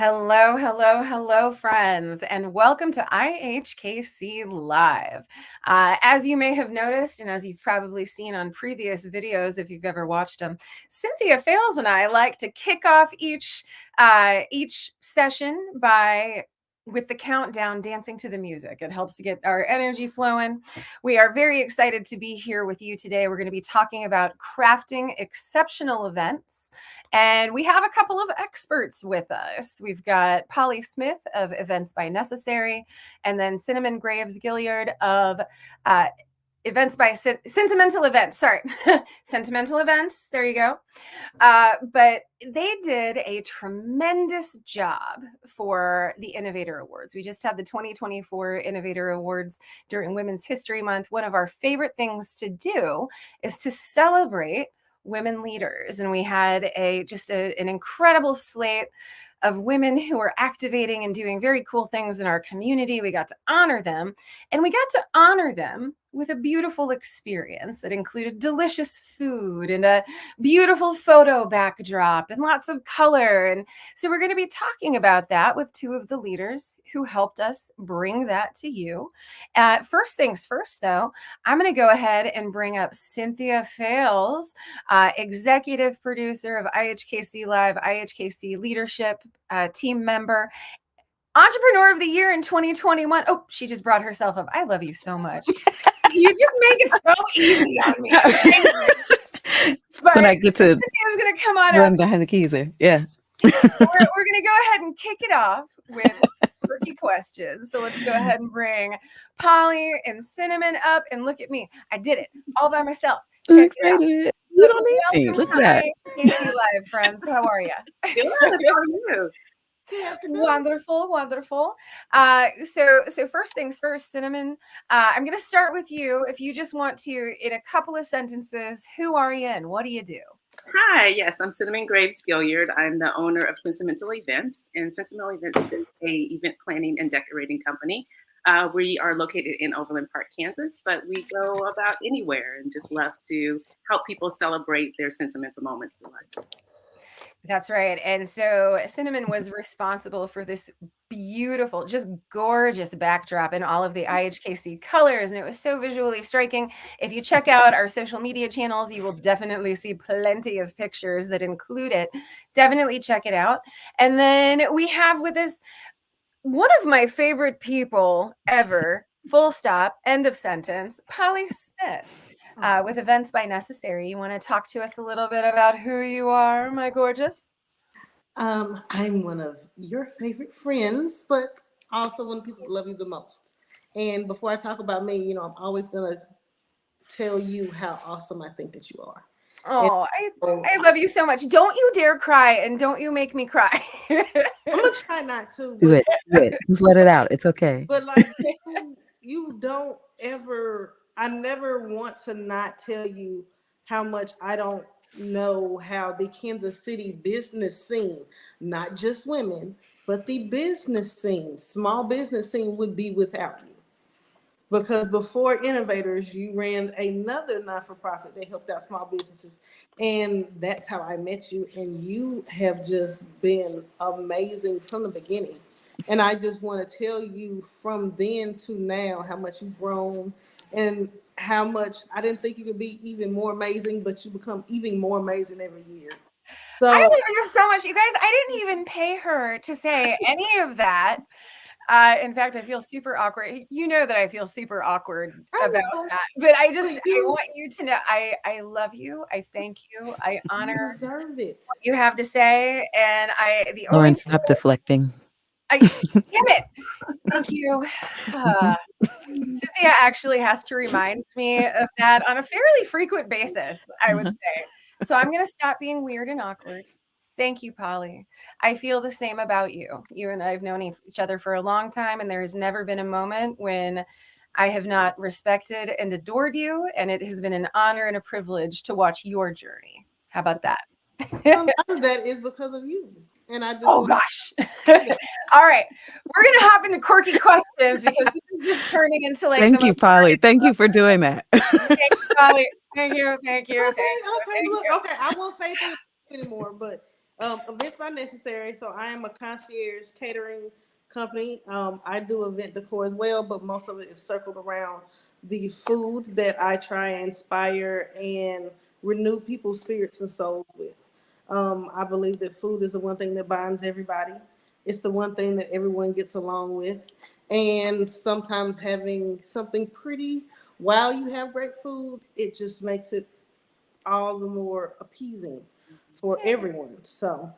Hello, hello, hello, friends, and welcome to IHKC Live. As you may have noticed, and as you've probably seen on previous videos, if you've ever watched them, Cynthia Fales and I like to kick off each session with the countdown, dancing to the music. It helps to get our energy flowing. We are very excited to be here with you today. We're going to be talking about crafting exceptional events. And we have a couple of experts with us. We've got Polly Smith of Events by Necessary, and then Cinnamon Graves Gilliard of Events by Sentimental Events. Sorry, Sentimental Events. There you go. But they did a tremendous job for the Innovator Awards. We just had the 2024 Innovator Awards during Women's History Month. One of our favorite things to do is to celebrate women leaders. And we had an incredible slate of women who are activating and doing very cool things in our community. We got to honor them, and we got to honor them with a beautiful experience that included delicious food and a beautiful photo backdrop and lots of color. And so we're going to be talking about that with two of the leaders who helped us bring that to you. First things first, though, I'm going to go ahead and bring up Cynthia Fales, executive producer of IHKC Live, IHKC Leadership team member, Entrepreneur of the Year in 2021. Oh, she just brought herself up. I love you so much. You just make it so easy on me. But when I get to Cynthia's going to come on run up. behind the keys there. Yeah. We're going to go ahead and kick it off with quirky questions. So let's go ahead and bring Polly and Cinnamon up, and look at me. I did it all by myself. Check it out. You don't need me. Look at that. IHKC Live, friends. How are you? Good. How are you? Wonderful, wonderful. So first things first, Cinnamon, I'm going to start with you. If you just want to, in a couple of sentences, who are you and what do you do? Hi, yes, I'm Cinnamon Graves Gilliard. I'm the owner of Sentimental Events, and Sentimental Events is a event planning and decorating company. We are located in Overland Park, Kansas, but we go about anywhere and just love to help people celebrate their sentimental moments in life. That's right. And so Cinnamon was responsible for this beautiful, just gorgeous backdrop in all of the IHKC colors. And it was so visually striking. If you check out our social media channels, you will definitely see plenty of pictures that include it. Definitely check it out. And then we have with us one of my favorite people ever, full stop, end of sentence, Polly Smith. With Events by Necessary. You want to talk to us a little bit about who you are, my gorgeous? I'm one of your favorite friends, but also one of the people who love you the most. And before I talk about me, I'm always going to tell you how awesome I think that you are. Oh, I love you so much. Don't you dare cry, and don't you make me cry. I'm going to try not to. Do it. Just let it out. It's okay. But like, you don't ever... I never want to not tell you how much I don't know how the Kansas City business scene, not just women, but the business scene, small business scene would be without you. Because before Innovators, you ran another not-for-profit that helped out small businesses. And that's how I met you. And you have just been amazing from the beginning. And I just want to tell you from then to now how much you've grown, and how much I didn't think you could be even more amazing, but you become even more amazing every year. So I love you so much. You guys, I didn't even pay her to say any of that. In fact, I feel super awkward. You know that I feel super awkward about that. But I want you to know I love you. I thank you. I honor you deserve it. What you have to say. And Lauren, stop deflecting. Damn it. Thank you. Cynthia actually has to remind me of that on a fairly frequent basis, I would say. So I'm going to stop being weird and awkward. Thank you, Polly. I feel the same about you. You and I have known each other for a long time, and there has never been a moment when I have not respected and adored you, and it has been an honor and a privilege to watch your journey. How about that? A lot of that is because of you. And I just gosh. All right. We're going to hop into quirky questions because this is just turning into like. Thank you, Polly. Thank you for doing that. Thank you, Polly. Thank you. Okay. Look, okay. I won't say anything anymore, but Events by necessary. So I am a concierge catering company. I do event decor as well, but most of it is circled around the food that I try and inspire and renew people's spirits and souls with. I believe that food is the one thing that binds everybody. It's the one thing that everyone gets along with. And sometimes having something pretty while you have great food, it just makes it all the more appeasing for everyone. So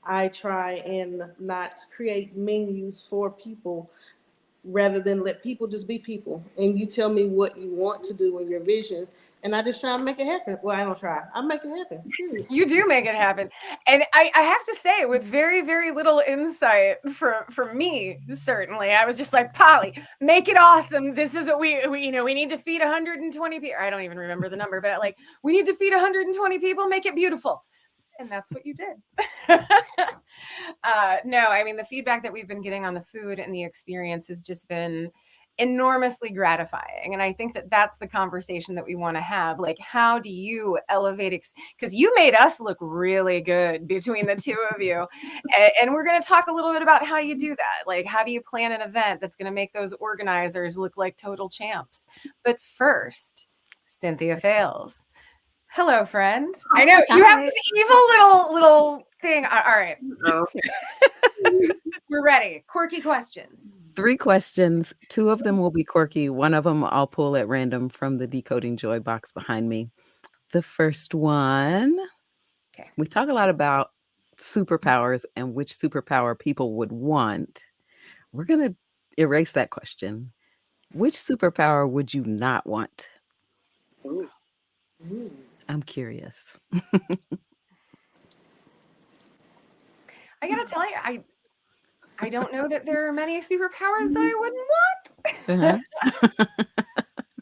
I try and not create menus for people rather than let people just be people. And you tell me what you want to do in your vision, and I just try and make it happen. Well, I don't try. I make it happen. Period. You do make it happen. And I have to say, with very, very little insight for me, certainly, I was just like, Polly, make it awesome. This is what we we need to feed 120 people. I don't even remember the number, but like, we need to feed 120 people, make it beautiful. And that's what you did. No, I mean, the feedback that we've been getting on the food and the experience has just been enormously gratifying. And I think that that's the conversation that we want to have. Like, how do you elevate? Because you made us look really good between the two of you. And we're going to talk a little bit about how you do that. Like, how do you plan an event that's going to make those organizers look like total champs? But first, Cynthia Fails. Hello, friend. I know you have this evil little thing. All right. Oh. We're ready. Quirky questions. 3 questions. 2 of them will be quirky. One of them I'll pull at random from the Decoding Joy box behind me. The first one, Okay. we talk a lot about superpowers and which superpower people would want. We're going to erase that question. Which superpower would you not want? Ooh. I'm curious. I gotta tell you, I don't know that there are many superpowers that I wouldn't want.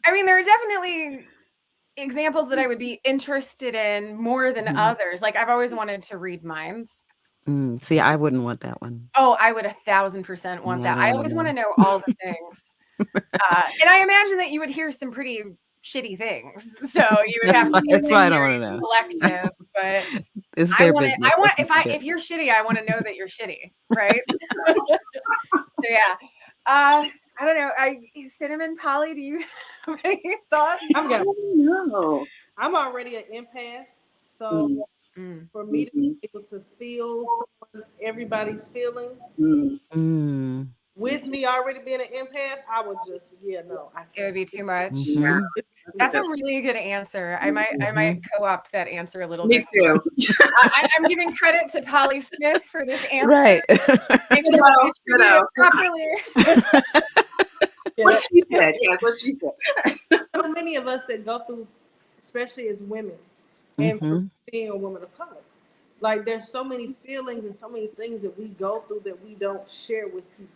I mean, there are definitely examples that I would be interested in more than others. Like, I've always wanted to read minds. See, I wouldn't want that one. Oh, I would 1,000% want that. I always want to know all the things. And I imagine that you would hear some pretty shitty things. So you would have to be that's why I don't want to know. Collective, but It's their business. I want if you're shitty, I want to know that you're shitty, right? So yeah. I don't know. Cinnamon Polly, do you have any thoughts? No. I'm already an empath, so for me to be able to feel everybody's feelings with me already being an empath, I would just it would be too much. That's a really good answer. I might co-opt that answer a little bit. Me too. I'm giving credit to Polly Smith for this answer. Right. Properly. What she said. Yes, what she said. So many of us that go through, especially as women, and being a woman of color, like there's so many feelings and so many things that we go through that we don't share with people.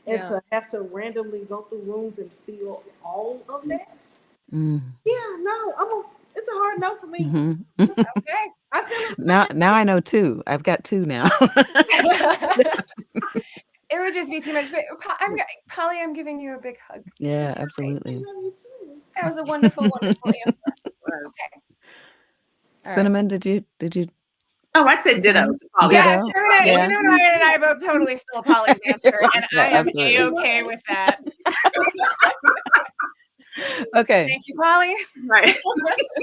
And to have to randomly go through rooms and feel all of that, it's a hard no for me. Okay, I feel it. Now I know 2. I've got 2 now. It would just be too much. But Polly, I'm giving you a big hug. Yeah, absolutely. I love you too. That was a wonderful, wonderful answer. Okay. Cinnamon, did you? Oh, I said ditto to Polly. Yeah, Cinnamon and I both totally stole Polly's answer, and I am A-okay with that. Okay. Thank you, Polly. Right.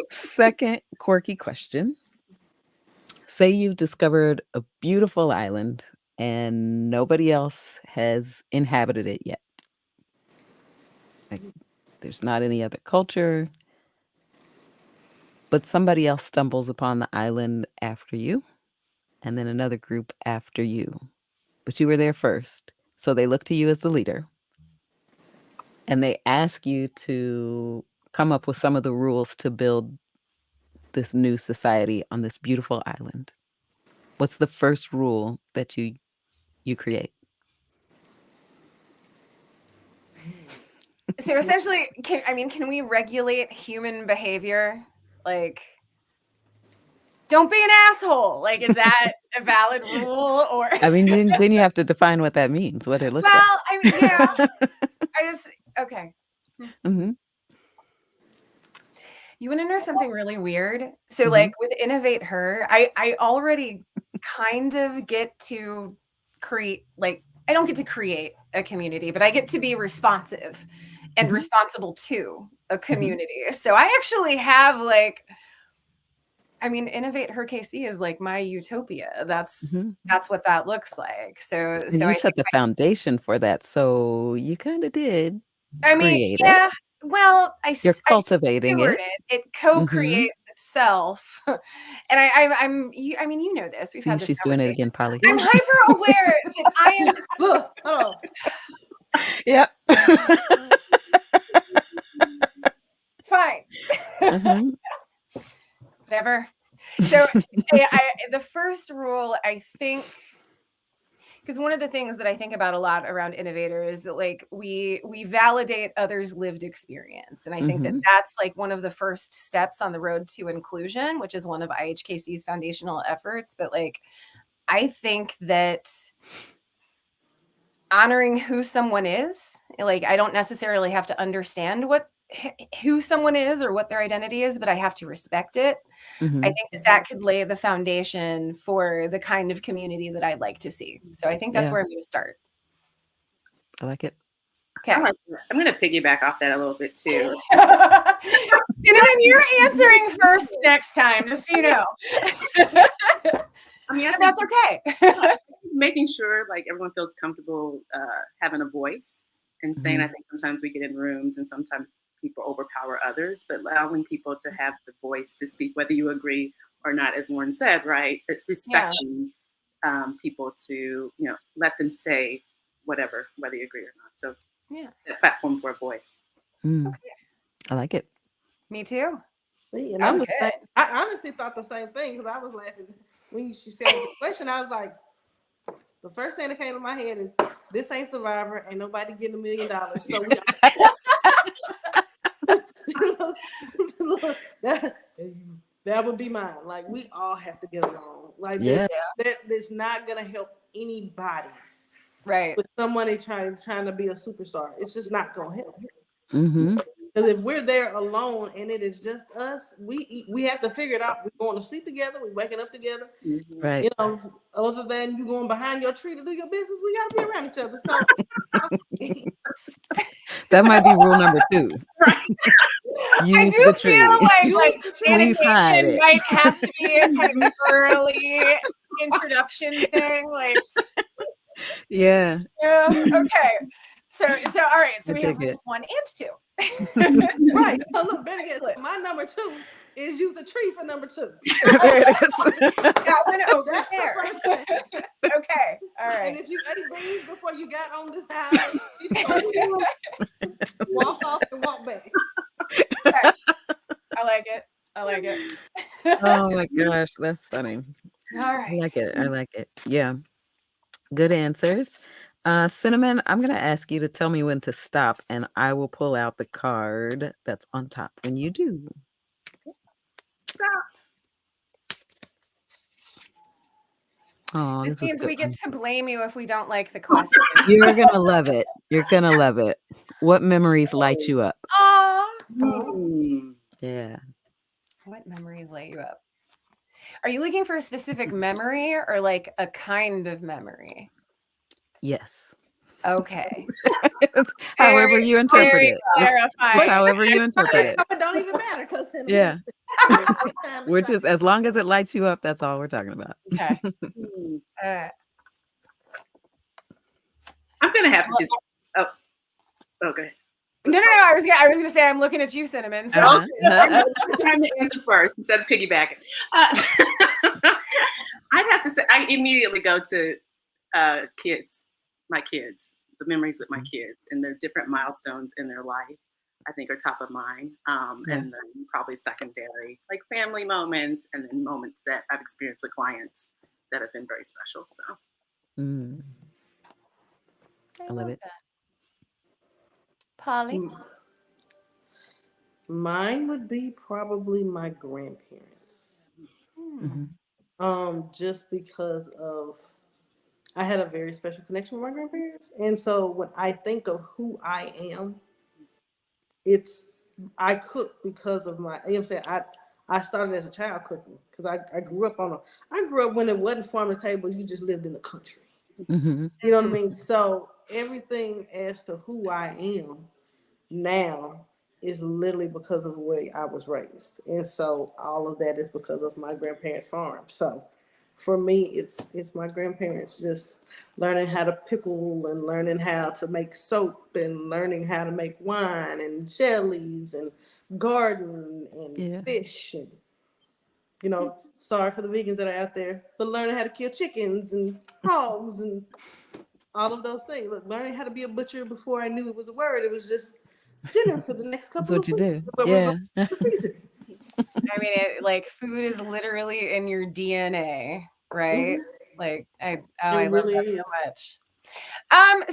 Second quirky question. Say you've discovered a beautiful island and nobody else has inhabited it yet. Like, there's not any other culture, but somebody else stumbles upon the island after you, and then another group after you. But you were there first. So they look to you as the leader, and they ask you to come up with some of the rules to build this new society on this beautiful island. What's the first rule that you create? So essentially, can we regulate human behavior? Like, don't be an asshole. Like, is that a valid rule? Or I mean, then you have to define what that means, what it looks like. well, I mean, yeah. Okay. You want to know something really weird? So, like with Innovate Her, I already kind of get to create, like, I don't get to create a community, but I get to be responsive and responsible to a community. So I actually have, like, I mean, Innovate Her KC is like my utopia. That's what that looks like. So And you I set think the foundation for that, so you kind of did I mean, create it. yeah. Well, You're cultivating steward it. It co-creates itself, and I'm. I mean, you know this. We've See, had this she's doing it again, Polly. I'm hyper aware that I am. Look, hold on. Yep. Fine. Whatever. So the first rule, I think, because one of the things that I think about a lot around Innovator is that, like, we validate others' lived experience. And I think that that's like one of the first steps on the road to inclusion, which is one of IHKC's foundational efforts. But, like, I think that honoring who someone is, like, I don't necessarily have to understand who someone is or what their identity is, but I have to respect it. I think that could lay the foundation for the kind of community that I'd like to see. So I think that's where I'm going to start. I like it. Okay. I'm going to piggyback off that a little bit too. Cinnamon, you're answering first next time, just so you know. I mean, that's okay. Making sure, like, everyone feels comfortable having a voice and saying, I think sometimes we get in rooms and sometimes people overpower others, but allowing people to have the voice to speak, whether you agree or not, as Lauren said, right? It's respecting people to, let them say whatever, whether you agree or not. So a platform for a voice. Okay. I like it. Me too. See, and I honestly thought the same thing, because I was laughing when she said the question. I was like, the first thing that came to my head is, this ain't Survivor, ain't nobody getting $1 million. So we that would be mine. Like, we all have to get along. Like, that's not gonna help anybody. Right. With somebody trying to be a superstar, it's just not gonna help. Mm-hmm. Because if we're there alone and it is just us, we have to figure it out. We're going to sleep together. We're waking up together. Right. You know, other than you going behind your tree to do your business, we got to be around each other. So that might be rule number 2. Right. Use the tree. Like sanitation might have to be a kind of early introduction thing. Like, yeah. Okay. So all right. So we have rules 1 and 2. Right. So look, better yet, so my number 2 is use a tree for number 2. There it is. That one over That's there. the first thing. Okay. All right. And if you ate beans before you got on this house, walk off and walk back. Okay. I like it. I like it. Oh my gosh, that's funny. All right. I like it. Yeah. Good answers. Cinnamon, I'm going to ask you to tell me when to stop, and I will pull out the card that's on top when you do. Stop. Oh, this means we get to blame you if we don't like the question. You're going to love it. You're going to love it. What memories light you up? Yeah. What memories light you up? Are you looking for a specific memory or like a kind of memory? Yes. Okay. However you interpret it. It's however you interpret it. It don't even matter, because which is, as long as it lights you up, that's all we're talking about. Okay. I'm gonna have to just. Oh, go ahead. No. I was gonna say I'm looking at you, Cinnamon. So I'm trying to answer first instead of piggybacking. I'd have to say I immediately go to my kids, the memories with my kids, and their different milestones in their life. I think are top of mind, and then probably secondary, like family moments, and then moments that I've experienced with clients that have been very special. So, I love it. That. Polly? Mine would be probably my grandparents. Just because I had a very special connection with my grandparents. And so when I think of who I am, I cook because of my, you know what I'm saying? I started as a child cooking because I grew up when it wasn't farm to table. You just lived in the country. Mm-hmm. You know what I mean? So everything as to who I am now is literally because of the way I was raised. And so all of that is because of my grandparents' farm. So for me, it's my grandparents just learning how to pickle and learning how to make soap and learning how to make wine and jellies and garden and Yeah. fish and sorry for the vegans that are out there, but learning how to kill chickens and hogs and all of those things. Look, learning how to be a butcher before I knew it was a word. It was just dinner for the next That's couple what of you weeks. do. But we're going Yeah. to the freezer. I mean, like food is literally in your DNA, right? Like I It love really that is. so much.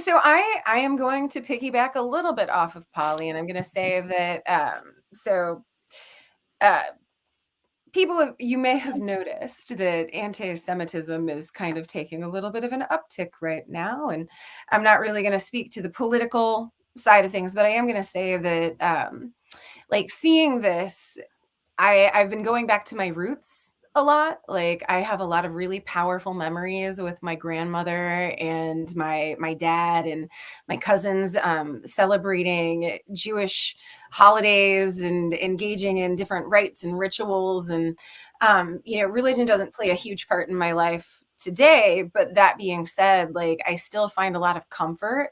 So I am going to piggyback a little bit off of Polly, and I'm going to say that uh, you may have noticed that anti-Semitism is kind of taking a little bit of an uptick right now, and I'm not really going to speak to the political side of things, but I am going to say that like seeing this, I've been going back to my roots a lot. Like I have a lot of really powerful memories with my grandmother and my dad and my cousins celebrating Jewish holidays and engaging in different rites and rituals. And religion doesn't play a huge part in my life today. But that being said, like I still find a lot of comfort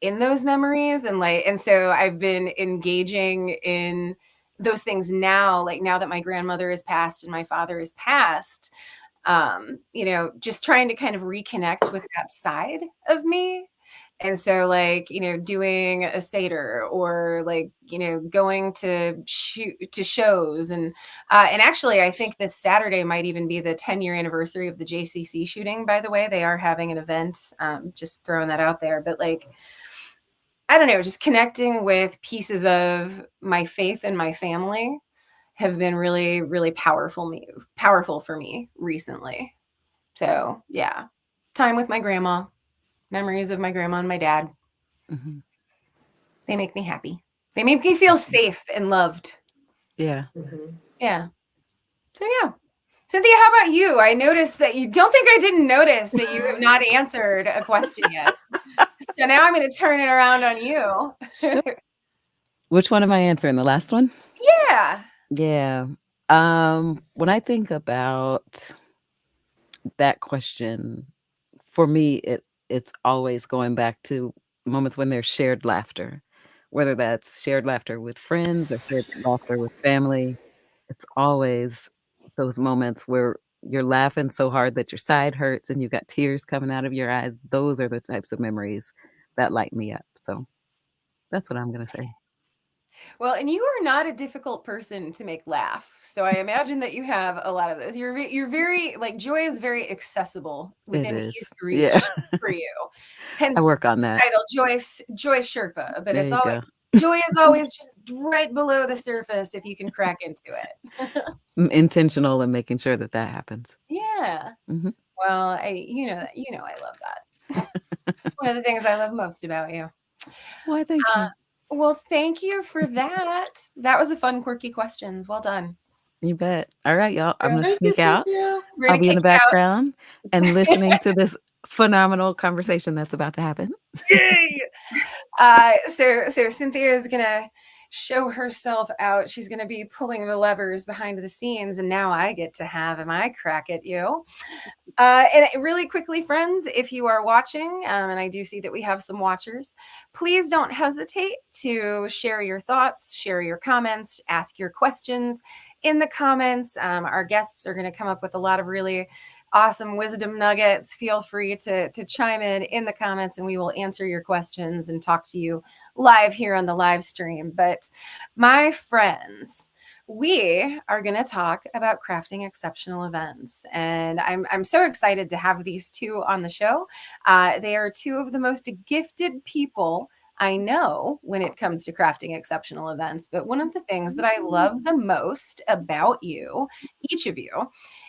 in those memories, and so I've been engaging in those things now, like now that my grandmother is passed and my father is passed, just trying to kind of reconnect with that side of me. And so like, doing a Seder or like, going to shows and actually I think this Saturday might even be the 10-year anniversary of the JCC shooting, by the way. They are having an event, just throwing that out there. But like, I don't know, just connecting with pieces of my faith and my family have been really, really powerful for me recently. So yeah, time with my grandma, memories of my grandma and my dad. Mm-hmm. They make me happy. They make me feel safe and loved. Yeah. Yeah. So yeah. Cynthia, how about you? I noticed that you don't think I didn't notice that you have not answered a question yet. So now I'm going to turn it around on you. Sure. Which one am I answering? The last one? Yeah. Yeah. When I think about that question, for me, it's always going back to moments when there's shared laughter, whether that's shared laughter with friends or shared laughter with family. It's always those moments where you're laughing so hard that your side hurts and you got tears coming out of your eyes. Those are the types of memories that light me up. So that's what I'm gonna say. Well, and you are not a difficult person to make laugh. So I imagine that you have a lot of those. You're very like joy is very accessible It within is. easy Yeah. reach for you. I Hence work on the that. title Joy Sherpa, but There it's you always go. joy is always just right below the surface if you can crack into it. I'm intentional in making sure that that happens. Yeah. Mhm. Well, I love that. It's one of the things I love most about you. Why, thank you. Well, thank you for that. That was a fun, quirky questions. Well done. You bet. All right, y'all. I'm gonna Thank you, sneak out. Cynthia. We're I'll gonna be in kick the you out. background and listening to this phenomenal conversation that's about to happen. Yay! So Cynthia is gonna show herself out. She's gonna be pulling the levers behind the scenes, and now I get to have my crack at you. And really quickly, friends, if you are watching, and I do see that we have some watchers, please don't hesitate to share your thoughts, share your comments, ask your questions in the comments. Our guests are going to come up with a lot of really awesome wisdom nuggets. Feel free to chime in the comments, and we will answer your questions and talk to you live here on the live stream. But my friends, we are going to talk about crafting exceptional events. And I'm so excited to have these two on the show. They are two of the most gifted people I know when it comes to crafting exceptional events. But one of the things that I love the most about you, each of you,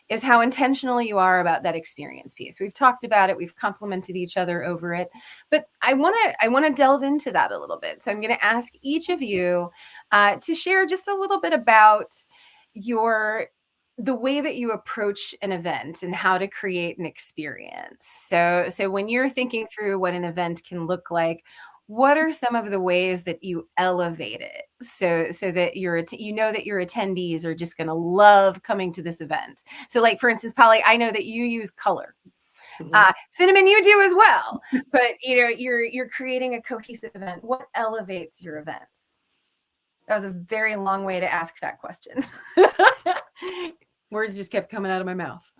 is how intentional you are about that experience piece. We've talked about it, we've complimented each other over it, but I want to delve into that a little bit. So I'm going to ask each of you to share just a little bit about the way that you approach an event and how to create an experience. So when you're thinking through what an event can look like, what are some of the ways that you elevate it so that you know that your attendees are just going to love coming to this event? So like, for instance, Polly, I know that you use color. Cinnamon, you do as well, but you're creating a cohesive event. What elevates your events? That was a very long way to ask that question. Words just kept coming out of my mouth.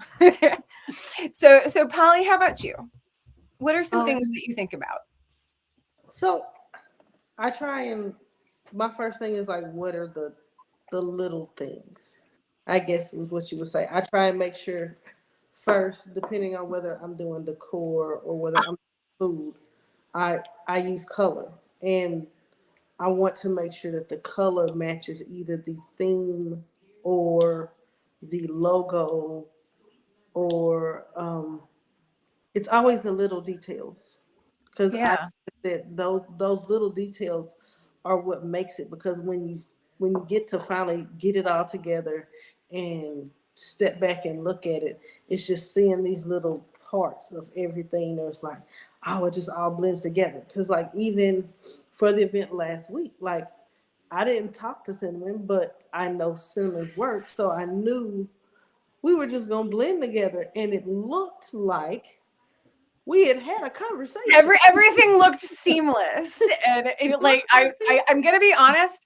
So Polly, how about you? What are some things that you think about? So I try and my first thing is like, what are the little things? I guess was what you would say. I try and make sure first, depending on whether I'm doing decor or whether I'm food, I use color, and I want to make sure that the color matches either the theme or the logo, or it's always the little details, because I Yeah. think that those little details are what makes it. Because when you get to finally get it all together and step back and look at it, it's just seeing these little parts of everything. There's like, oh, it just all blends together. Because like even for the event last week, like I didn't talk to Cinnamon, but I know Cinnamon's work, so I knew we were just gonna blend together, and it looked like we had a conversation. Everything looked seamless, and like I'm gonna be honest.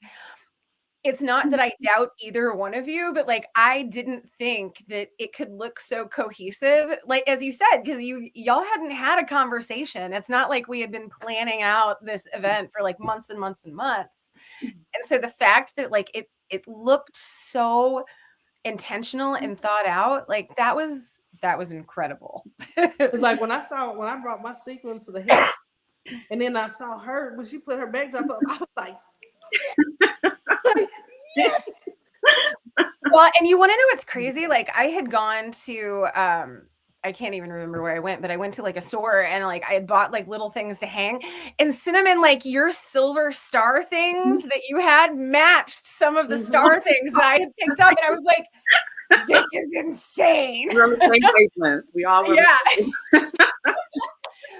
It's not that I doubt either one of you, but like I didn't think that it could look so cohesive, like as you said, because y'all hadn't had a conversation. It's not like we had been planning out this event for like months and months and months. And so the fact that like it looked so intentional and thought out, like that was incredible. It's like when I brought my sequins for the hair, and then I saw her when she put her backdrop up, I was like, yes. Well, and you want to know what's crazy? Like I had gone to I can't even remember where I went, but I went to like a store and like I had bought like little things to hang. And Cinnamon, like your silver star things that you had matched some of the star things that I had picked up. And I was like, this is insane. We're on the same wavelength. We all were. Yeah.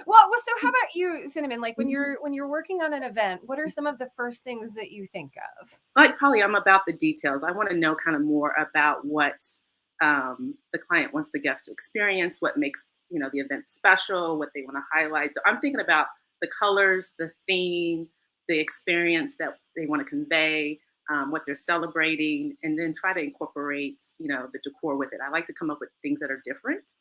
Well, so how about you, Cinnamon? Like when you're working on an event, what are some of the first things that you think of? Like Polly, I'm about the details. I want to know kind of more about what the client wants the guest to experience, what makes the event special, what they want to highlight. So I'm thinking about the colors, the theme, the experience that they want to convey, what they're celebrating, and then try to incorporate the decor with it. I like to come up with things that are different.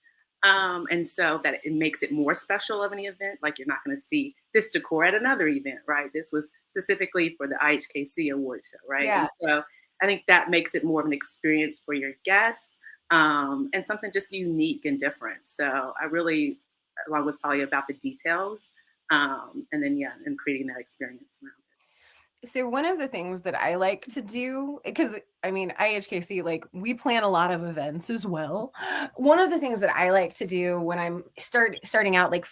And so that it makes it more special of an event. Like you're not going to see this decor at another event, right? This was specifically for the IHKC award show, right? Yeah. And so I think that makes it more of an experience for your guests, and something just unique and different. So I really, along with Polly, about the details, and then and creating that experience around it. So one of the things that I like to do, because I mean, IHKC, like we plan a lot of events as well. One of the things that I like to do when I'm starting out, like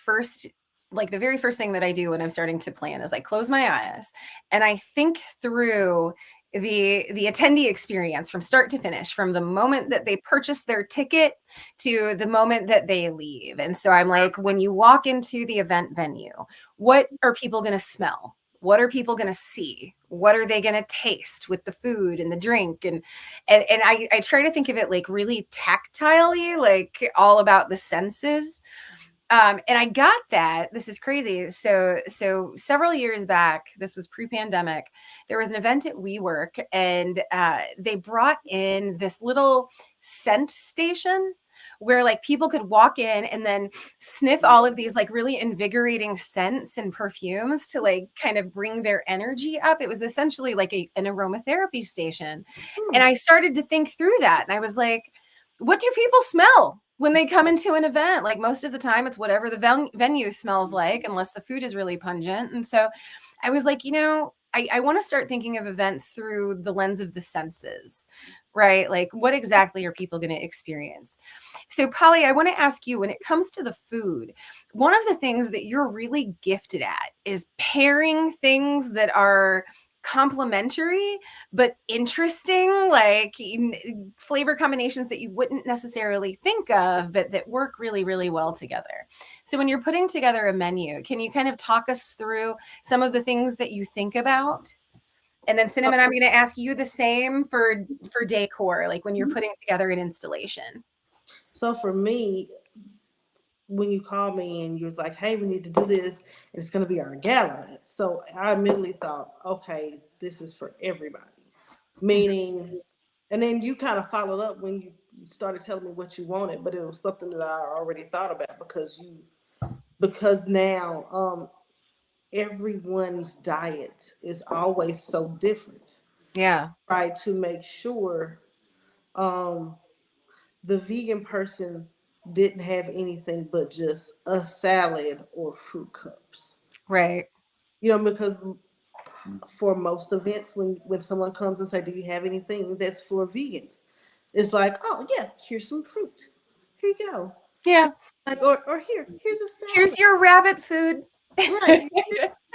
the very first thing that I do when I'm starting to plan is I close my eyes and I think through the attendee experience from start to finish, from the moment that they purchase their ticket to the moment that they leave. And so I'm like, when you walk into the event venue, what are people going to smell? What are people going to see? What are they going to taste with the food and the drink? And I try to think of it like really tactilely, like all about the senses. And I got that. This is crazy. So several years back, this was pre-pandemic, there was an event at WeWork, and they brought in this little scent station where like people could walk in and then sniff all of these like really invigorating scents and perfumes to like kind of bring their energy up. It was essentially like an aromatherapy station. And I started to think through that. And I was like, what do people smell when they come into an event? Like most of the time it's whatever the venue smells like, unless the food is really pungent. And so I was like, I want to start thinking of events through the lens of the senses, right? Like what exactly are people going to experience? So Polly, I want to ask you, when it comes to the food, one of the things that you're really gifted at is pairing things that are complementary but interesting, like flavor combinations that you wouldn't necessarily think of, but that work really, really well together. So when you're putting together a menu, can you kind of talk us through some of the things that you think about? And then Cinnamon, I'm going to ask you the same for decor, like when you're putting together an installation. So for me, when you called me and you was like, hey, we need to do this, and it's going to be our gala. So I immediately thought, okay, this is for everybody. Meaning, and then you kind of followed up when you started telling me what you wanted, but it was something that I already thought about because now everyone's diet is always so different. Yeah. Try to make sure the vegan person didn't have anything but just a salad or fruit cups. Right. Because for most events, when someone comes and say, do you have anything that's for vegans? It's like, oh yeah, here's some fruit. Here you go. Yeah. Like, or here's a salad. Here's your rabbit food. Right.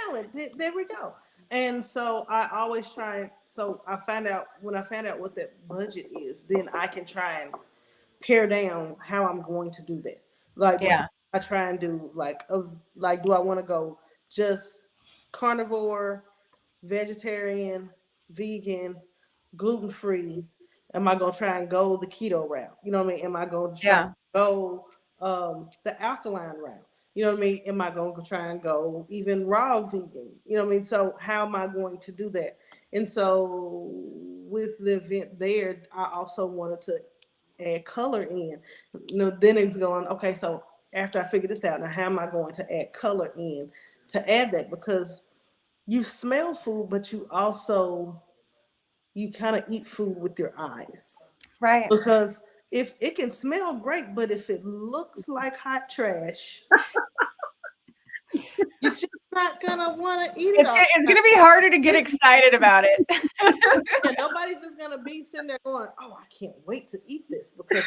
Salad. There we go. And so I always try. So when I find out what that budget is, then I can try and pare down how I'm going to do that. Like, yeah. I try and do like do I want to go just carnivore, vegetarian, vegan, gluten free? Am I gonna try and go the keto route? You know what I mean? Am I gonna try and go the alkaline route? You know what I mean? Am I going to try and go even raw vegan? You know what I mean? So how am I going to do that? And so with the event there, I also wanted to add color in. Then it's going, okay, so after I figure this out, now how am I going to add color in to add that? Because you smell food, but you kind of eat food with your eyes. Right. Because if it can smell great, but if it looks like hot trash, you're just not gonna want to eat it. It's gonna be harder to get excited about it. Yeah, nobody's just gonna be sitting there going, "Oh, I can't wait to eat this," because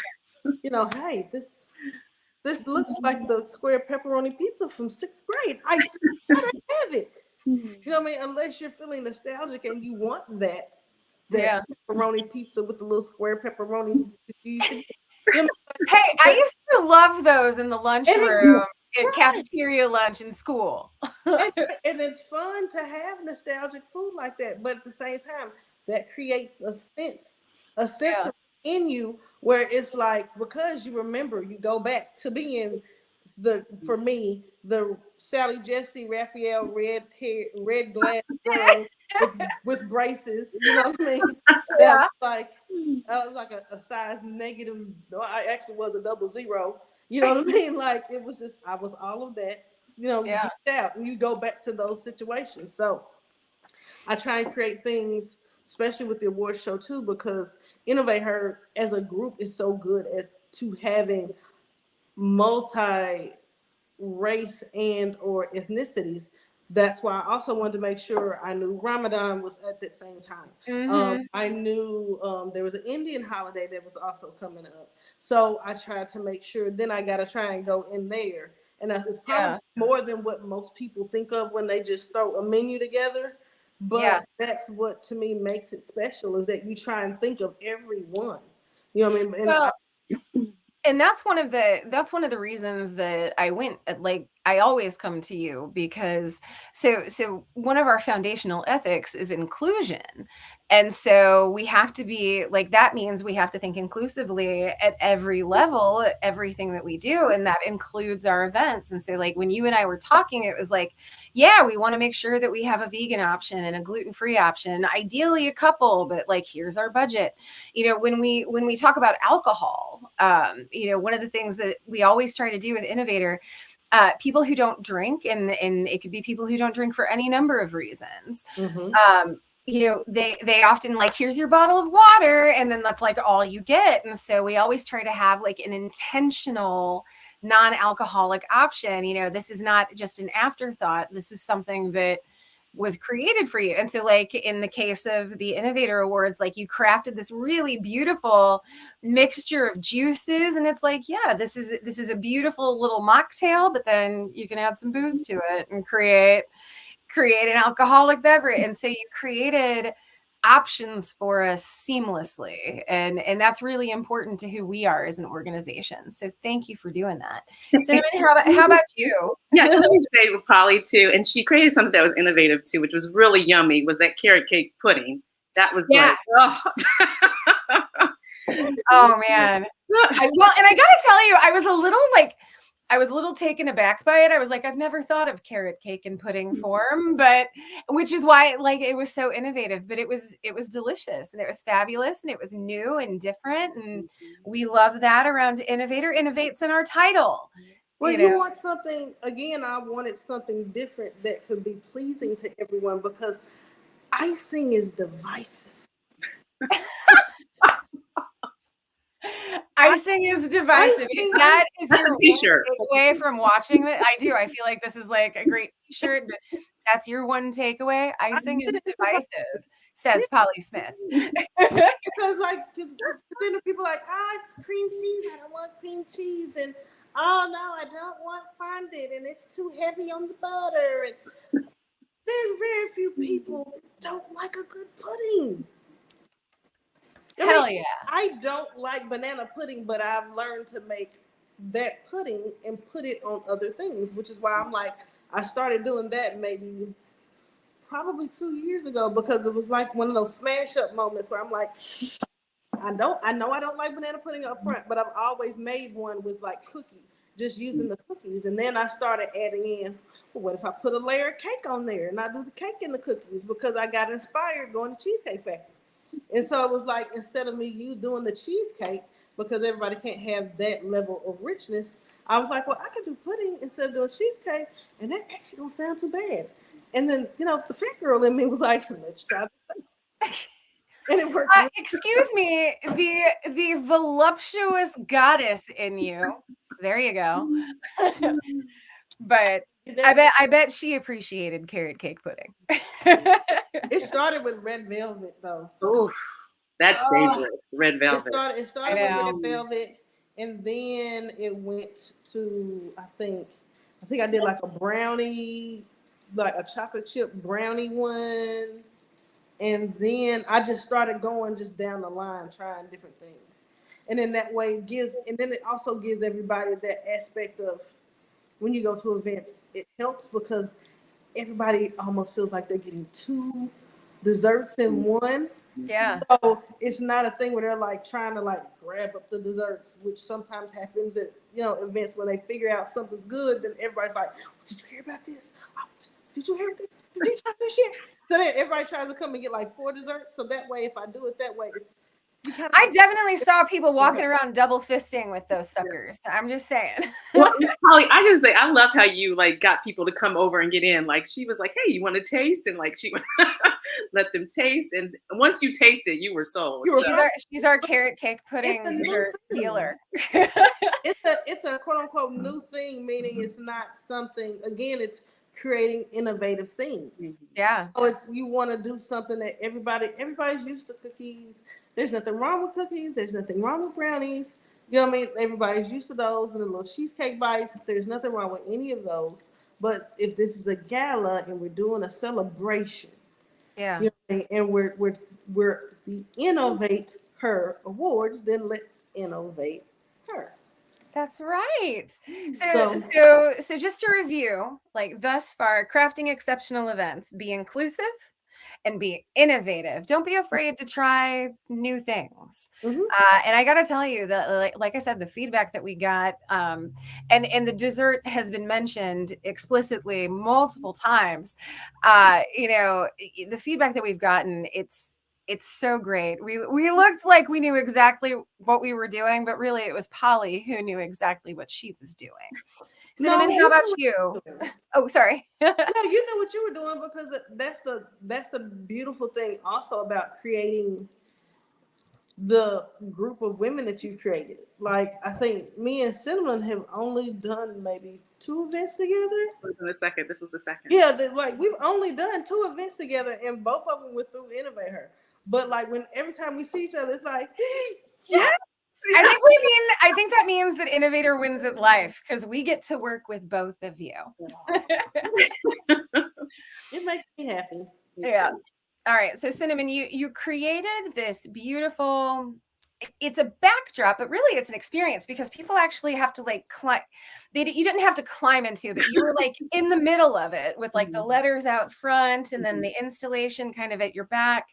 hey, this looks like the square pepperoni pizza from 6th grade. I just gotta have it. You know what I mean? Unless you're feeling nostalgic and you want that pepperoni pizza with the little square pepperonis. Hey, I used to love those in the lunchroom, in cafeteria lunch in school. and it's fun to have nostalgic food like that, but at the same time, that creates a sense in you where it's like, because you remember, you go back to being for me, the Sally Jesse Raphael red glass girl with braces, you know what I mean? That was like a size negative. No, I actually was a 00. You know what I mean? Like, it was just, I was all of that, get out, and you go back to those situations. So I try and create things, especially with the award show too, because Innovate Her as a group is so good at having multi race and or ethnicities. That's why I also wanted to make sure I knew Ramadan was at that same time. I knew there was an Indian holiday that was also coming up. So I tried to make sure, then I got to try and go in there. And it's probably more than what most people think of when they just throw a menu together. But that's what, to me, makes it special, is that you try and think of everyone. You know what I mean? And that's one of the reasons that I went, like, I always come to you, because so one of our foundational ethics is inclusion. And so we have to be like, that means we have to think inclusively at every level, everything that we do. And that includes our events. And so, like, when you and I were talking, it was like, yeah, we want to make sure that we have a vegan option and a gluten-free option, ideally a couple, but like, here's our budget. When we talk about alcohol, one of the things that we always try to do with Innovator, people who don't drink, and it could be people who don't drink for any number of reasons. They often, like, here's your bottle of water, and then that's like all you get. And so we always try to have like an intentional non-alcoholic option. This is not just an afterthought. This is something that was created for you. And so, like, in the case of the Innovator Awards, like, you crafted this really beautiful mixture of juices, and it's like, yeah, this is a beautiful little mocktail, but then you can add some booze to it and create create an alcoholic beverage. And so you created options for us seamlessly. And that's really important to who we are as an organization. So thank you for doing that. Cinnamon, how about you? Yeah, let me say with Polly too, and she created something that was innovative too, which was really yummy, was that carrot cake pudding. That was like, oh. Oh man. Well, and I gotta tell you, I was a little taken aback by it. I was like, I've never thought of carrot cake in pudding form, but which is why like it was so innovative, but it was delicious and it was fabulous and it was new and different. And we love that around Innovator. Innovates in our title. Well, you want something, again, I wanted something different that could be pleasing to everyone because icing is divisive. Icing is divisive. That is your t-shirt takeaway from watching it. I do. I feel like this is like a great t-shirt, but that's your one takeaway. Icing is divisive, says Polly Smith. Because then people are like, it's cream cheese. I don't want cream cheese. And oh no, I don't want fondant and it's too heavy on the butter. And there's very few people that don't like a good pudding. Hell yeah. I don't like banana pudding, but I've learned to make that pudding and put it on other things, which is why I'm like, I started doing that probably 2 years ago because it was like one of those smash up moments where I'm like, I know I don't like banana pudding up front, but I've always made one with like cookies, just using the cookies. And then I started adding in, well, what if I put a layer of cake on there and I do the cake and the cookies because I got inspired going to Cheesecake Factory. And so it was like, instead of you doing the cheesecake, because everybody can't have that level of richness, I was like, well, I can do pudding instead of doing cheesecake, and that actually don't sound too bad. And then, the fat girl in me was like, let's try this. And it worked. Excuse me, the voluptuous goddess in you. There you go. But I bet she appreciated carrot cake pudding. It started with red velvet, though. Oof, that's dangerous. Red velvet. It started with red velvet, and then it went to I think I did like a brownie, like a chocolate chip brownie one, and then I just started going just down the line, trying different things, and then that way it also gives everybody that aspect of when you go to events, it helps because everybody almost feels like they're getting 2 desserts in one. Yeah. So it's not a thing where they're like trying to like grab up the desserts, which sometimes happens at events when they figure out something's good. Then everybody's like, "Did you hear about this? Oh, did you hear this? Did you try this shit?" So then everybody tries to come and get like 4 desserts. So that way, if I do it that way, it's. I definitely saw people walking around double fisting with those suckers. I'm just saying. Well, Holly, I just say I love how you like got people to come over and get in. Like she was like, "Hey, you want to taste?" And like she would let them taste. And once you taste it, you were sold. She's our carrot cake pudding dessert dealer. It's a quote unquote new thing, meaning it's not something. Again, it's creating innovative things. Yeah. So it's you want to do something that everybody's used to cookies. There's nothing wrong with cookies. There's nothing wrong with brownies. You know what I mean? Everybody's used to those and the little cheesecake bites. There's nothing wrong with any of those. But if this is a gala and we're doing a celebration, yeah, and we're the Innovate Her Awards, then let's innovate her. That's right. So just to review, like thus far, crafting exceptional events, be inclusive and be innovative. Don't be afraid to try new things. Mm-hmm. And I got to tell you that, like I said, the feedback that we got, and the dessert has been mentioned explicitly multiple times. The feedback that we've gotten, it's so great. We looked like we knew exactly what we were doing, but really it was Polly who knew exactly what she was doing. Cinnamon, how about you? Oh, sorry. No, you know what you were doing because that's the beautiful thing also about creating the group of women that you created. Like I think me and Cinnamon have only done maybe 2 events together. This was the second. Yeah, like we've only done 2 events together, and both of them were through Innovate Her. But like every time we see each other, it's like, yes. I think that means that Innovator wins at life because we get to work with both of you. It makes me happy. Yeah. All right. So Cinnamon, you created this beautiful, it's a backdrop, but really it's an experience because people actually have to like climb. You didn't have to climb into it, but you were like in the middle of it with like the letters out front and then the installation kind of at your back.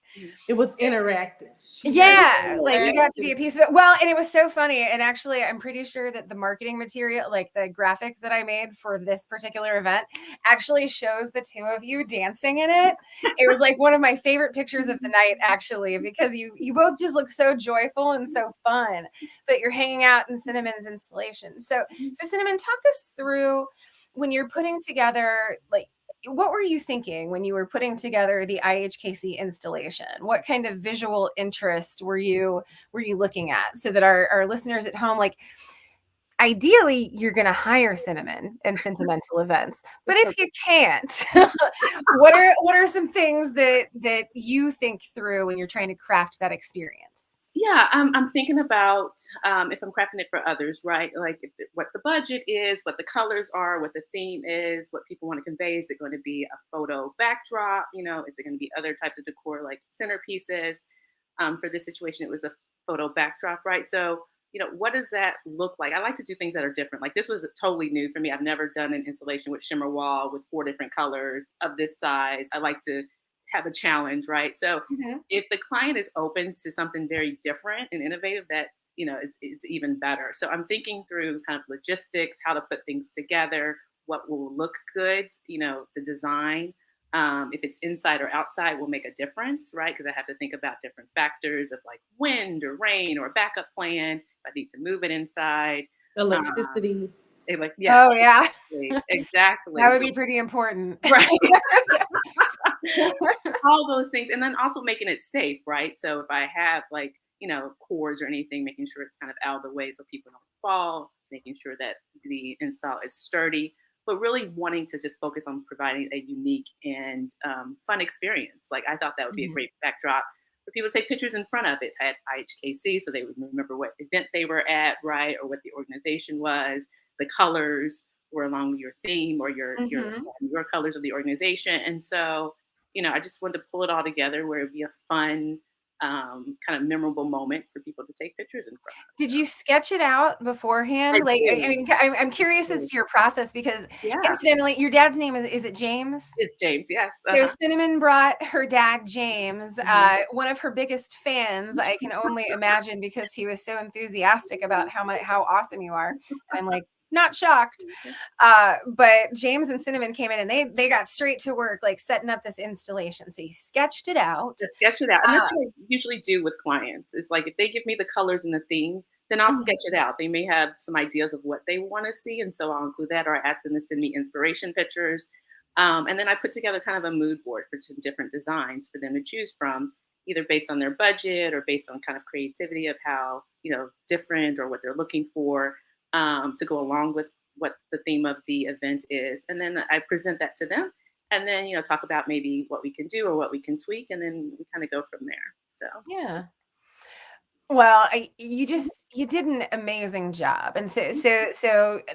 It was interactive. Yeah, like you got to be a piece of it. Well, and it was so funny. And actually, I'm pretty sure that the marketing material, like the graphic that I made for this particular event, actually shows the two of you dancing in it. It was like one of my favorite pictures of the night, actually, because you both just look so joyful and so fun. But you're hanging out in Cinnamon's installation. So Cinnamon, talk us through when you're putting together, like, what were you thinking when you were putting together the IHKC installation? What kind of visual interest were you looking at, so that our listeners at home, like, ideally you're going to hire Cinnamon and Sentimental Events, but if you can't, what are some things that you think through when you're trying to craft that experience? Yeah, I'm thinking about if I'm crafting it for others, right? Like what the budget is, what the colors are, what the theme is, what people want to convey. Is it going to be a photo backdrop? You know, is it going to be other types of decor like centerpieces? For this situation, it was a photo backdrop, right? So, you know, what does that look like? I like to do things that are different. Like this was totally new for me. I've never done an installation with shimmer wall with 4 different colors of this size. I like to have a challenge, right? So if the client is open to something very different and innovative, that, you know, it's even better. So I'm thinking through kind of logistics, how to put things together, what will look good, you know, the design. If it's inside or outside will make a difference, right? Because I have to think about different factors of like wind or rain or a backup plan. If I need to move it inside. Electricity. Like, yes, Oh yeah, exactly. that would be pretty important, right? All those things, and then also making it safe, right? So if I have like, you know, cords or anything, making sure it's kind of out of the way so people don't fall, making sure that the install is sturdy, but really wanting to just focus on providing a unique and fun experience. Like I thought that would be a great backdrop for people to take pictures in front of. It had IHKC, so they would remember what event they were at, right, or what the organization was. The colors were along your theme or your colors of the organization, and so, you know, I just wanted to pull it all together where it'd be a fun, kind of memorable moment for people to take pictures in front of. Did you sketch it out beforehand? Like, I mean, I'm curious as to your process because, incidentally, your dad's name is it James? It's James, yes. So Cinnamon brought her dad, James, one of her biggest fans, I can only imagine, because he was so enthusiastic about how awesome you are. And I'm like, not shocked. But James and Cinnamon came in and they got straight to work, like setting up this installation. So you sketched it out. Sketch it out. And that's what I usually do with clients. It's like if they give me the colors and the themes, then I'll sketch it out. They may have some ideas of what they want to see. And so I'll include that, or I ask them to send me inspiration pictures. And then I put together kind of a mood board for some different designs for them to choose from, either based on their budget or based on kind of creativity of how, you know, different or what they're looking for, to go along with what the theme of the event is. And then I present that to them, and then, you know, talk about maybe what we can do or what we can tweak, and then we kind of go from there. So yeah. Well, you did an amazing job. And so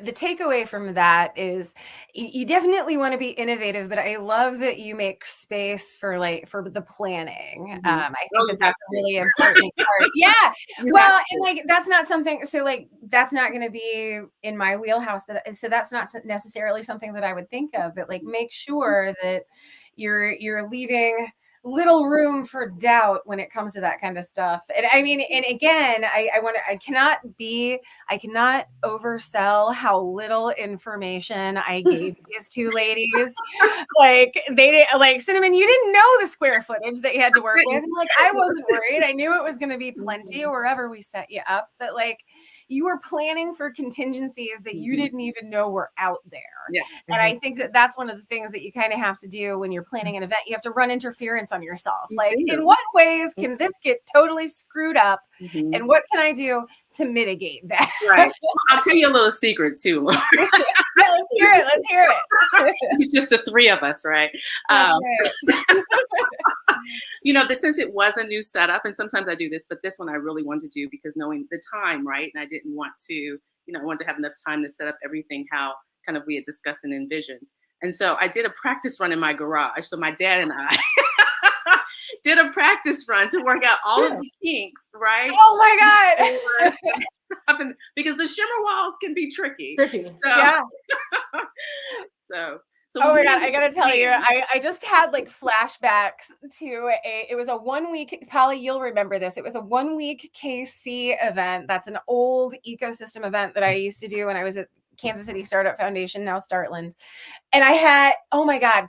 the takeaway from that is you definitely want to be innovative, but I love that you make space for the planning. I think that's a really important part. Yeah. Well, and like, that's not something, so like, that's not going to be in my wheelhouse, but so that's not necessarily something that I would think of, but like, make sure that you're leaving little room for doubt when it comes to that kind of stuff. And I mean, and again, I cannot oversell how little information I gave these two ladies. Like, they didn't, like, Cinnamon, you didn't know the square footage that you had to work with. And like, I wasn't worried. I knew it was going to be plenty wherever we set you up, but like, you were planning for contingencies that you didn't even know were out there. Yeah. And I think that that's one of the things that you kind of have to do when you're planning an event. You have to run interference on yourself. Like, in what ways can this get totally screwed up? And what can I do to mitigate that? Right. I'll tell you a little secret too. Yeah, let's hear it. Let's hear it. It's just the three of us, right? That's right. You know, since it was a new setup, and sometimes I do this, but this one I really wanted to do because knowing the time, right? And I didn't want to, you know, I wanted to have enough time to set up everything how kind of we had discussed and envisioned. And so I did a practice run in my garage. So my dad and I did a practice run to work out all of the kinks, right? Oh my God. Because the shimmer walls can be tricky. Tricky. So, Yeah. so Oh my God, I gotta tell you, I just had like flashbacks to it was a 1 week, Polly, you'll remember this. It was a 1 week KC event. That's an old ecosystem event that I used to do when I was at Kansas City Startup Foundation, now Startland. And I had, oh my God,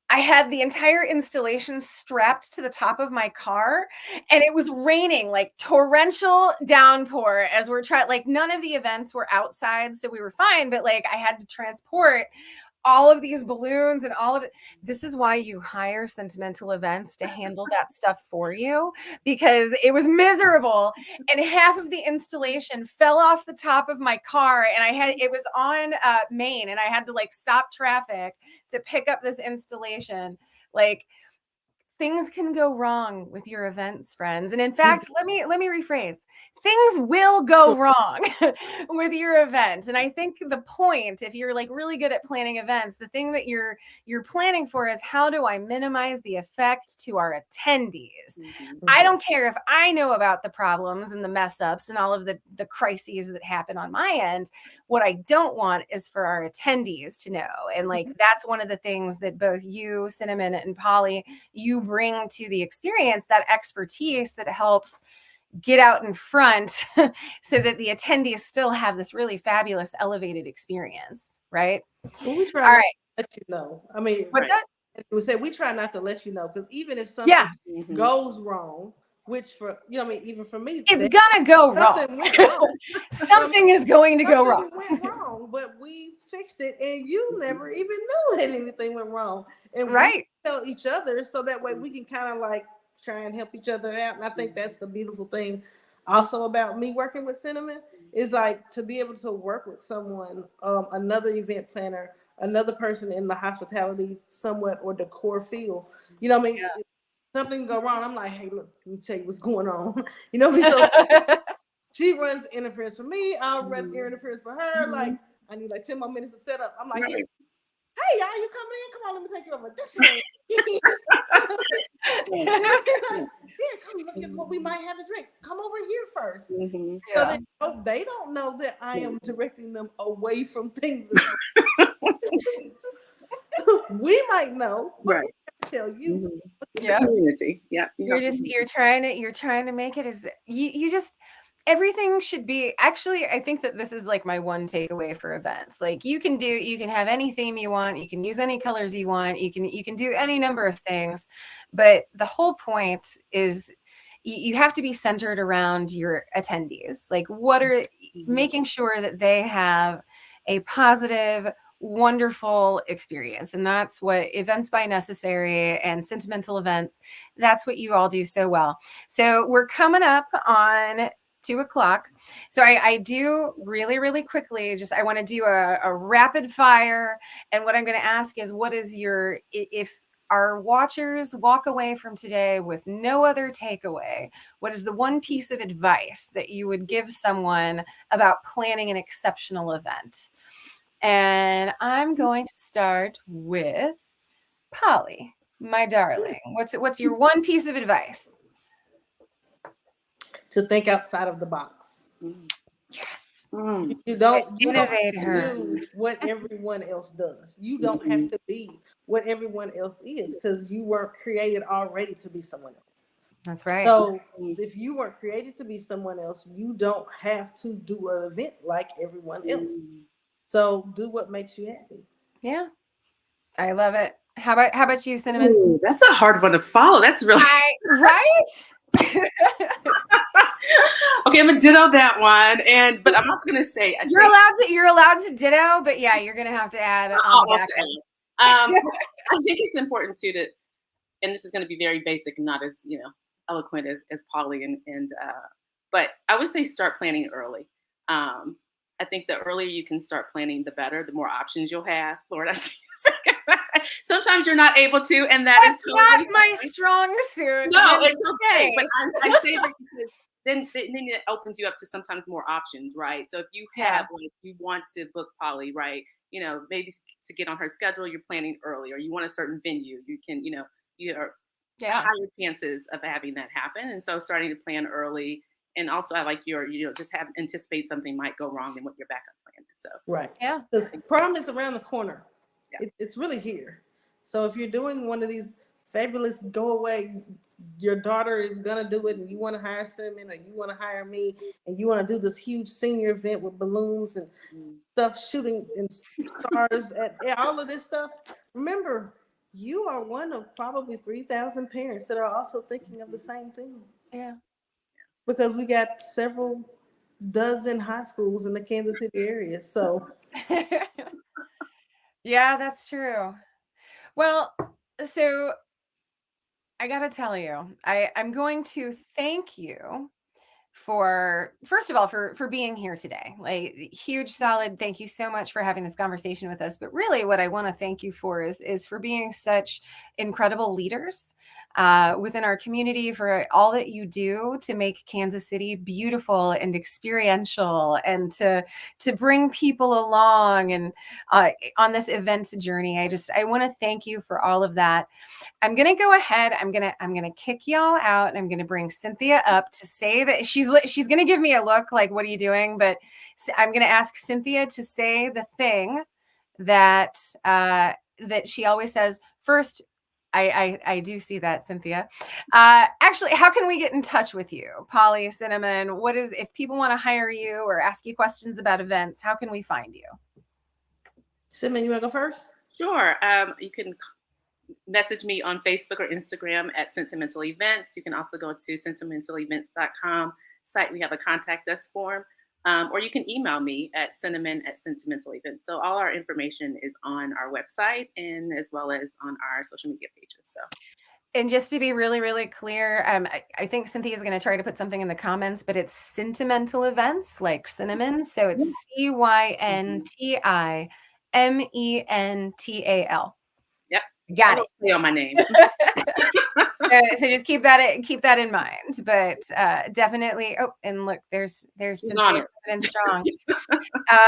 I had the entire installation strapped to the top of my car, and it was raining, like torrential downpour as we're trying, like none of the events were outside, so we were fine, but like I had to transport all of these balloons and all of it. This is why you hire Sentimental Events to handle that stuff for you, because it was miserable and half of the installation fell off the top of my car, and it was on Main, and I had to like stop traffic to pick up this installation. Like, things can go wrong with your events, friends. And in fact, let me rephrase. Things will go wrong with your event. And I think the point, if you're like really good at planning events, the thing that you're planning for is, how do I minimize the effect to our attendees? I don't care if I know about the problems and the mess ups and all of the crises that happen on my end. What I don't want is for our attendees to know. And like, that's one of the things that both you, Cinnamon, and Polly, you bring to the experience, that expertise that helps get out in front so that the attendees still have this really fabulous elevated experience, right? Well, we try All not right. to let you know. I mean, What's that? We say we try not to let you know, because even if something goes wrong, which for I mean, even for me, it's gonna go wrong. Something went wrong. Something is going to go wrong. Went wrong, but we fixed it, and you never even knew that anything went wrong. And right, we tell each other, so that way we can kind of like try and help each other out. And I think that's the beautiful thing also about me working with Cinnamon, is like to be able to work with someone, another event planner, another person in the hospitality somewhat or decor field. You know what I mean? Yeah. Something go wrong, I'm like, hey, look, let me tell you what's going on. You know what I mean? So she runs interference for me, I'll run interference for her. Like, I need like 10 more minutes to set up. I'm like, hey, y'all, you coming in? Come on, let me take you over this way. Come look at what we might have to drink. Come over here first. So they don't know that I am directing them away from things. We might know, but we tell you. Community. Yeah. You're trying to make it as you just, everything should be, actually, I think that this is like my one takeaway for events. Like, you can have any theme you want, you can use any colors you want, you can do any number of things, but the whole point is you have to be centered around your attendees. Like, what are making sure that they have a positive, wonderful experience. And that's what Events by Necessary and Sentimental Events, that's what you all do so well. So we're coming up on 2:00. So I do really, really quickly, I want to do a rapid fire. And what I'm going to ask is, what is if our watchers walk away from today with no other takeaway, what is the one piece of advice that you would give someone about planning an exceptional event? And I'm going to start with Polly, my darling. What's your one piece of advice? To think outside of the box. Yes. You don't Innovator. do what everyone else does. You don't have to be what everyone else is, because you weren't created already to be someone else. That's right. So if you weren't created to be someone else, you don't have to do an event like everyone else. So do what makes you happy. Yeah, I love it. How about you, Cinnamon? Ooh, that's a hard one to follow. That's really right. Okay, I'm gonna ditto that one, but I'm also gonna say you're allowed to ditto, but yeah, you're gonna have to add on the back end. I think it's important too and this is gonna be very basic, not as eloquent as Polly but I would say start planning early. I think the earlier you can start planning, the better. The more options you'll have. Lord, sometimes you're not able to, and that's totally not my strong suit. No, it's okay. But I say that because then it opens you up to sometimes more options, right? So if you have, like, you want to book Polly, right? maybe to get on her schedule, you're planning early, or you want a certain venue, you can, you are higher chances of having that happen. And so starting to plan early. And also I like just anticipate something might go wrong and what your backup plan is. So right. Yeah. Because prom is around the corner. Yeah. It's really here. So if you're doing one of these fabulous go away, your daughter is gonna do it, and you want to hire Cinnamon, or you want to hire me, and you want to do this huge senior event with balloons and stuff shooting and stars and all of this stuff. Remember, you are one of probably 3,000 parents that are also thinking of the same thing. Yeah. Because we got several dozen high schools in the Kansas City area. So yeah, that's true. Well, so I gotta tell you, I'm going to thank you for, first of all, for being here today. Like, huge solid thank you so much for having this conversation with us. But really what I want to thank you for is for being such incredible leaders within our community, for all that you do to make Kansas City beautiful and experiential, and to bring people along and on this events journey. I want to thank you for all of that. I'm going to go ahead. I'm going to kick y'all out, and I'm going to bring Cynthia up to say that she's going to give me a look like, what are you doing? But I'm going to ask Cynthia to say the thing that that she always says first. I do see that, Cynthia. Actually, how can we get in touch with you, Polly, Cinnamon? If people want to hire you or ask you questions about events, how can we find you? Cinnamon, you want to go first? Sure. You can message me on Facebook or Instagram at Sentimental Events. You can also go to sentimentalevents.com site. We have a contact us form, or you can email me at cinnamon@Sentimental Events. So all our information is on our website, and as well as on our social media pages. So. And just to be really, really clear, I think Cynthia is going to try to put something in the comments, but it's Sentimental Events, like cinnamon. So it's CYNTIMENTAL. Yep. Got it. Play on my name. So just keep that in mind. But definitely. Oh, and look, there's Cynthia coming in strong.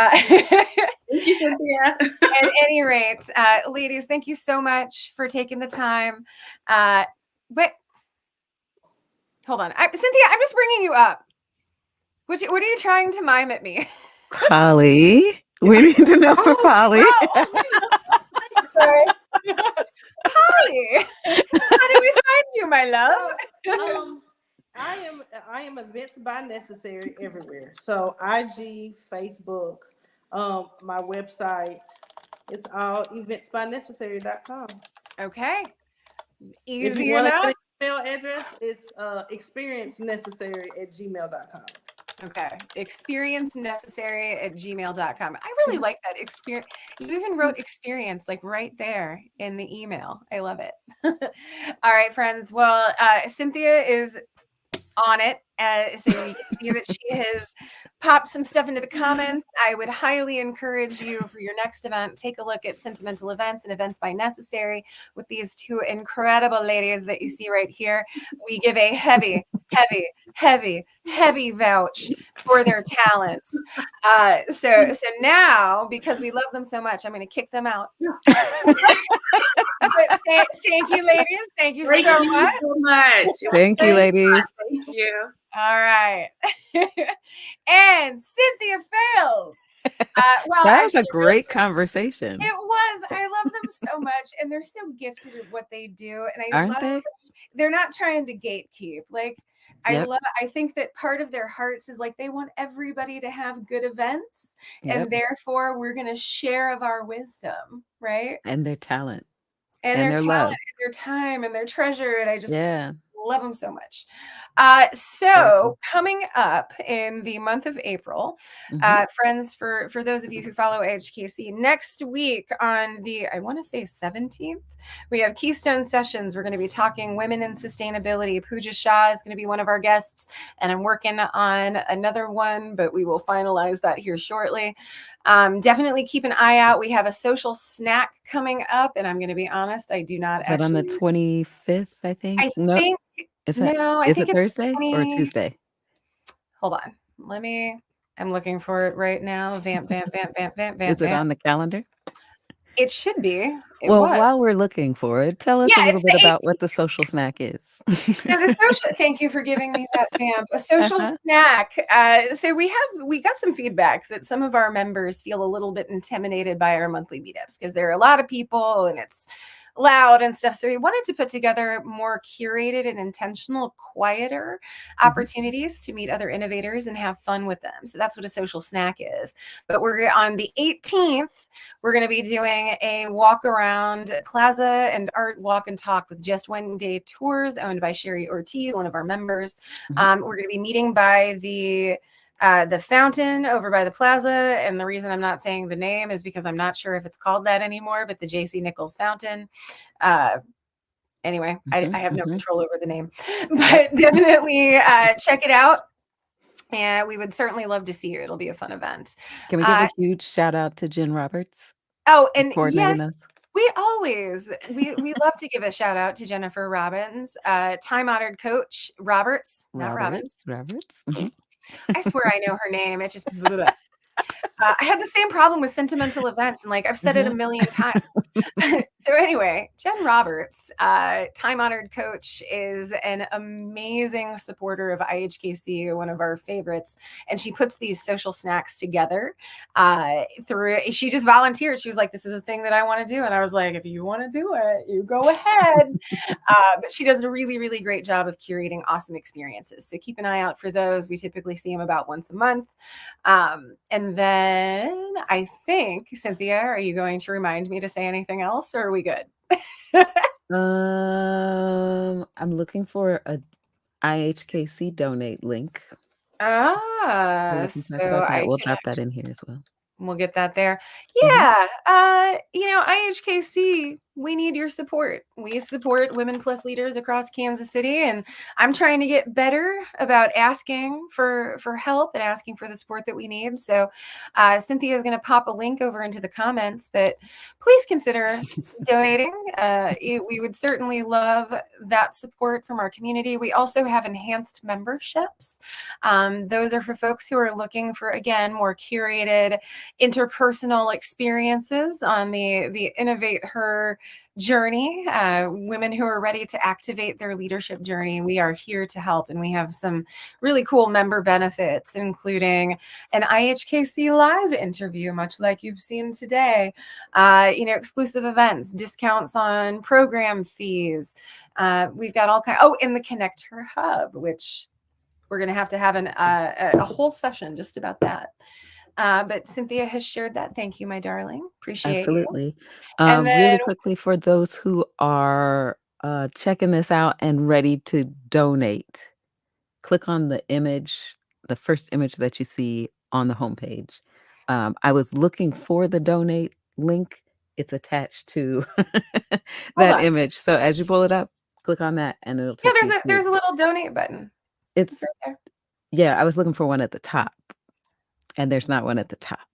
Thank you, Cynthia. At any rate, ladies, thank you so much for taking the time. But hold on, Cynthia, I'm just bringing you up. What are you trying to mime at me? Polly, we need to know for Polly. Sorry. Polly, how do we find you, my love? I am Events by Necessary everywhere. So IG, Facebook, my website, it's all eventsbynecessary.com. Okay. Easy if you want enough. an email address, it's experiencenecessary@gmail.com. Okay. Experiencenecessary@gmail.com. I really like that experience. You even wrote experience like right there in the email. I love it. All right, friends. Well, Cynthia is on it. So you can see that she has popped some stuff into the comments. I would highly encourage you, for your next event, take a look at Sentimental Events and Events by Necessary with these two incredible ladies that you see right here. We give a heavy, heavy, heavy, heavy vouch for their talents. So now, because we love them so much, I'm going to kick them out. Thank you, ladies. Thank you so much. Thank you, ladies. Thank you. All right. And Cynthia Fails. Well, that was a great conversation. It was. I love them so much, and they're so gifted at what they do. And I Aren't love they? They're not trying to gatekeep. Like, Yep. I think that part of their hearts is like they want everybody to have good events, and therefore we're going to share of our wisdom, right? And their talent. And their talent, love. and their time, and their treasure. And I just love them so much. So coming up in the month of April, friends, for those of you who follow IHKC, next week on the, I want to say 17th, we have Keystone Sessions. We're going to be talking women in sustainability. Pooja Shah is going to be one of our guests, and I'm working on another one, but we will finalize that here shortly. Definitely keep an eye out. We have a social snack coming up, and I'm going to be honest, I do not actually. Is that on the 25th, I think? I think is it Thursday or Tuesday? Hold on. Let me I'm looking for it right now. Vamp, vamp, vamp, vamp, vamp, vamp, Is it vamp. on the calendar? It should be. It Well, was. while we're looking for it, tell us Yeah, a little it's bit the about 18th. what the social snack is. So the social, thank you for giving me that vamp. A social Uh-huh. snack. So we got some feedback that some of our members feel a little bit intimidated by our monthly meetups because there are a lot of people and it's loud and stuff. So we wanted to put together more curated and intentional, quieter opportunities to meet other innovators and have fun with them. So that's what a social snack is. But we're on the 18th. We're going to be doing a walk around plaza and art walk and talk with Just One Day Tours, owned by Sherry Ortiz, one of our members. We're going to be meeting by the fountain over by the plaza. And the reason I'm not saying the name is because I'm not sure if it's called that anymore, but the JC Nichols Fountain. Anyway, I have no control over the name, but definitely check it out. And we would certainly love to see you. It'll be a fun event. Can we give a huge shout out to Jen Roberts? Oh, and coordinating yes, those? we love to give a shout out to Jennifer Robbins, time-honored coach Roberts, not Robbins. Roberts. I swear I know her name. It just I have the same problem with sentimental events, and like I've said it a million times. So anyway, Jen Roberts, time-honored coach, is an amazing supporter of IHKC, one of our favorites, and she puts these social snacks together she just volunteered. She was like, this is a thing that I want to do, and I was like, if you want to do it, you go ahead. But she does a really, really great job of curating awesome experiences, so keep an eye out for those. We typically see them about once a month. And then I think, Cynthia, are you going to remind me to say anything else, or are we good? I'm looking for a IHKC donate link. So we'll drop that in here as well. We'll get that there. Yeah. IHKC, we need your support. We support Women Plus leaders across Kansas City, and I'm trying to get better about asking for help and asking for the support that we need. So Cynthia is going to pop a link over into the comments, but please consider donating. We would certainly love that support from our community. We also have enhanced memberships. Those are for folks who are looking for, again, more curated interpersonal experiences on the Innovate Her journey, women who are ready to activate their leadership journey. We are here to help, and we have some really cool member benefits, including an IHKC live interview, much like you've seen today, exclusive events, discounts on program fees. We've got all kinds. Oh, and the Connect Her Hub, which we're going to have a whole session just about that. But Cynthia has shared that. Thank you, my darling. Appreciate Absolutely. you. And then, really quickly, for those who are checking this out and ready to donate, click on the image, the first image that you see on the homepage. I was looking for the donate link. It's attached to that image. So as you pull it up, click on that, and it'll take you. There's a little donate button. It's right there. Yeah, I was looking for one at the top, and there's not one at the top,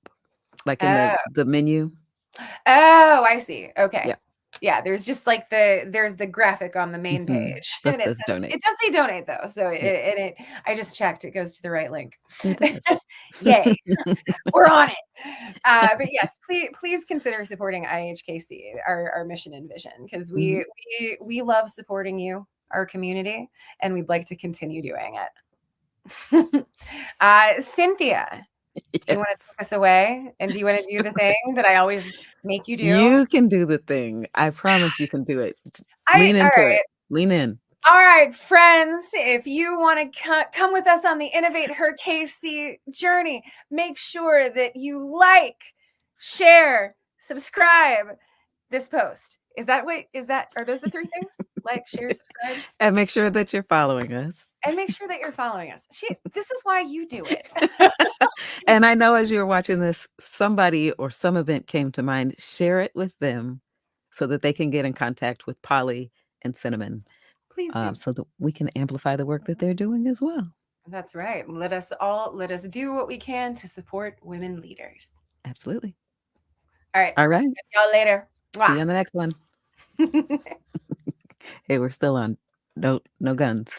like in the menu. Oh, I see. Okay. Yeah. There's just like there's the graphic on the main page, and it says donate. It does say donate though, so I just checked. It goes to the right link. It does. Yay, we're on it. But yes, please consider supporting IHKC, our mission and vision, because we love supporting you, our community, and we'd like to continue doing it. Cynthia, do you want to take us away? And do you want to do the thing that I always make you do? You can do the thing. I promise you can do it. Lean into it. Lean in. All right, friends, if you want to come with us on the Innovate Her KC journey, make sure that you like, share, subscribe this post. Are those the three things? Like, share, subscribe? And make sure that you're following us. This is why you do it. And I know as you're watching this, somebody or some event came to mind. Share it with them so that they can get in contact with Polly and Cinnamon. Please do. So that we can amplify the work that they're doing as well. That's right. Let us do what we can to support women leaders. Absolutely. All right. See y'all later. See you on the next one. Hey, we're still on no guns.